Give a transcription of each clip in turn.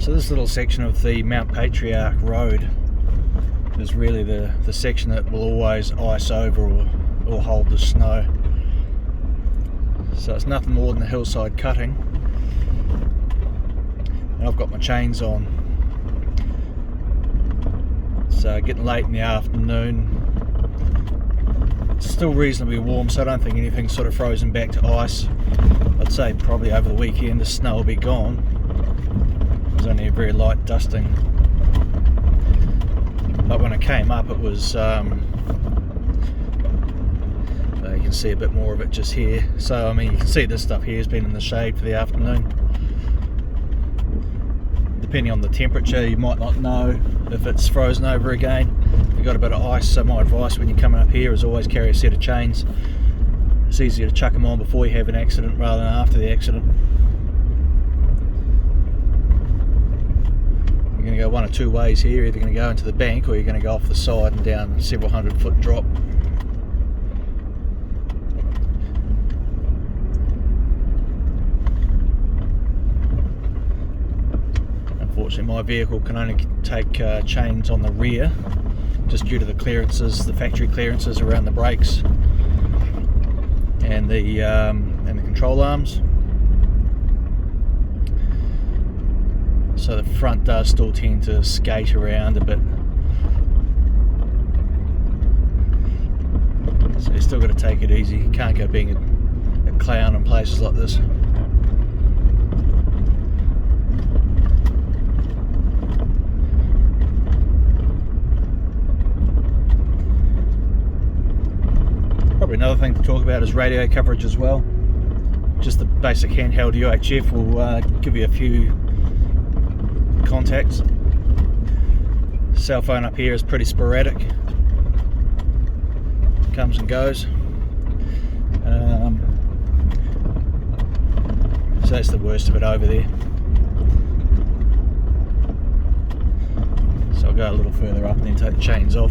So this little section of the Mt Patriarch road is really the section that will always ice over or hold the snow. So it's nothing more than a hillside cutting. And I've got my chains on. So getting late in the afternoon. It's still reasonably warm, so I don't think anything's sort of frozen back to ice. I'd say probably over the weekend the snow will be gone. There's only a very light dusting. But when I came up, it was you can see a bit more of it just here. So I mean, you can see this stuff here has been in the shade for the afternoon. Depending on the temperature, you might not know if it's frozen over again. You've got a bit of ice, so my advice when you're coming up here is always carry a set of chains. It's easier to chuck them on before you have an accident rather than after the accident. You're going to go one of two ways here. You're either going to go into the bank or you're going to go off the side and down a several 100-foot drop. Unfortunately, my vehicle can only take chains on the rear, just due to the clearances, the factory clearances around the brakes and the control arms. So the front does still tend to skate around a bit. So you still got to take it easy. You can't go being a clown in places like this. Probably another thing to talk about is radio coverage as well. Just the basic handheld UHF will give you a few contacts. Cell phone up here is pretty sporadic, comes and goes. So that's the worst of it over there. So I'll go a little further up and then take the chains off.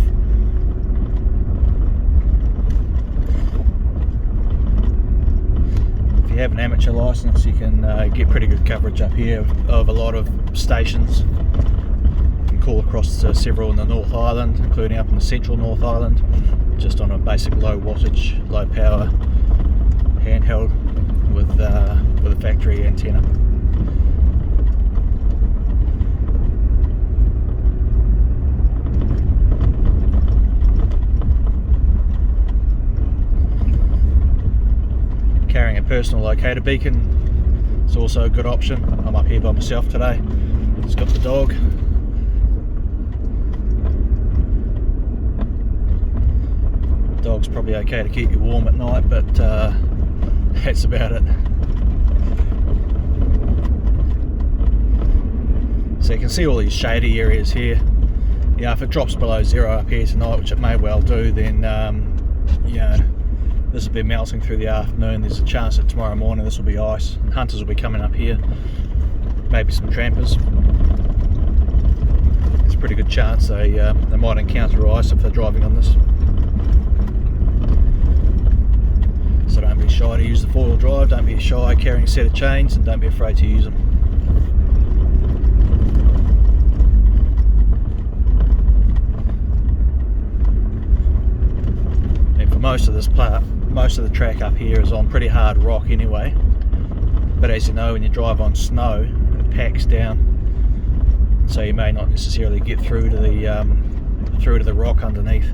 If you have an amateur license, you can get pretty good coverage up here of a lot of stations. You can call across to several in the North Island, including up in the central North Island, just on a basic low wattage, low power handheld with a factory antenna. Carrying a personal locator beacon is also a good option. I'm up here by myself today. Just got the dog. The dog's probably okay to keep you warm at night, but that's about it. So you can see all these shady areas here. Yeah, if it drops below zero up here tonight, which it may well do, then you know, this will be melting through the afternoon. There's a chance that tomorrow morning this will be ice, and hunters will be coming up here, maybe some trampers. There's a pretty good chance they might encounter ice if they're driving on this. So don't be shy to use the four-wheel drive, don't be shy carrying a set of chains, and don't be afraid to use them. And for most of this part, most of the track up here is on pretty hard rock anyway, but as you know, when you drive on snow it packs down, so you may not necessarily get through to the rock underneath.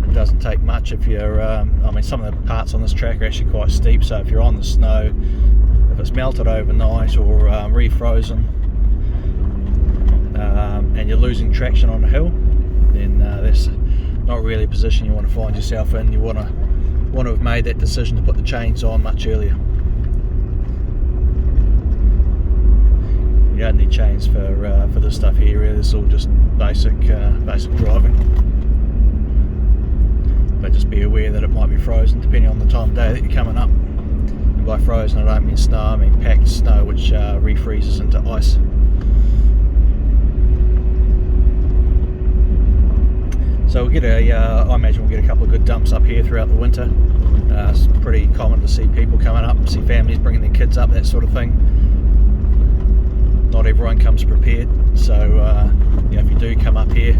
It doesn't take much if you're I mean, some of the parts on this track are actually quite steep, so if you're on the snow, if it's melted overnight or refrozen, and you're losing traction on the hill, then that's not really a position you want to find yourself in. You want to have made that decision to put the chains on much earlier. You don't need chains for this stuff here. Really. This is all just basic driving. But just be aware that it might be frozen depending on the time of day that you're coming up. And by frozen, I don't mean snow, I mean packed snow, which refreezes into ice. So we'll get I imagine we'll get a couple of good dumps up here throughout the winter. It's pretty common to see people coming up, see families bringing their kids up, that sort of thing. Not everyone comes prepared, so if you do come up here,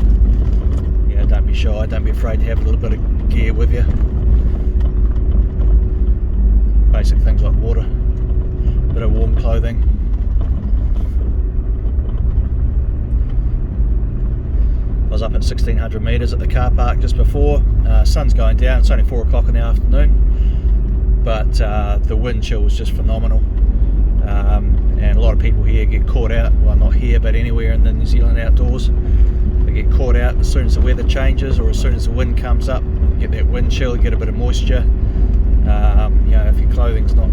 don't be shy, don't be afraid to have a little bit of gear with you. Basic things like water, a bit of warm clothing. I was up at 1600 metres at the car park just before. Sun's going down, it's only 4 o'clock in the afternoon, but the wind chill was just phenomenal. And a lot of people here get caught out, well, not here but anywhere in the New Zealand outdoors. They get caught out as soon as the weather changes or as soon as the wind comes up, get that wind chill, get a bit of moisture. If your clothing's not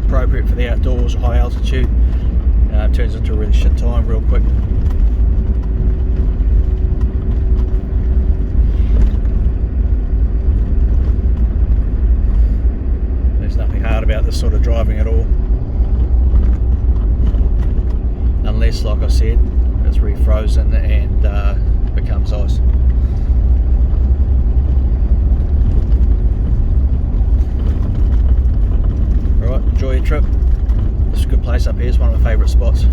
appropriate for the outdoors or high altitude, it turns into a really shit time real quick. There's nothing hard about this sort of driving at all, unless, like I said, it's refrozen and becomes ice. Alright, enjoy your trip. It's a good place up here, it's one of my favourite spots.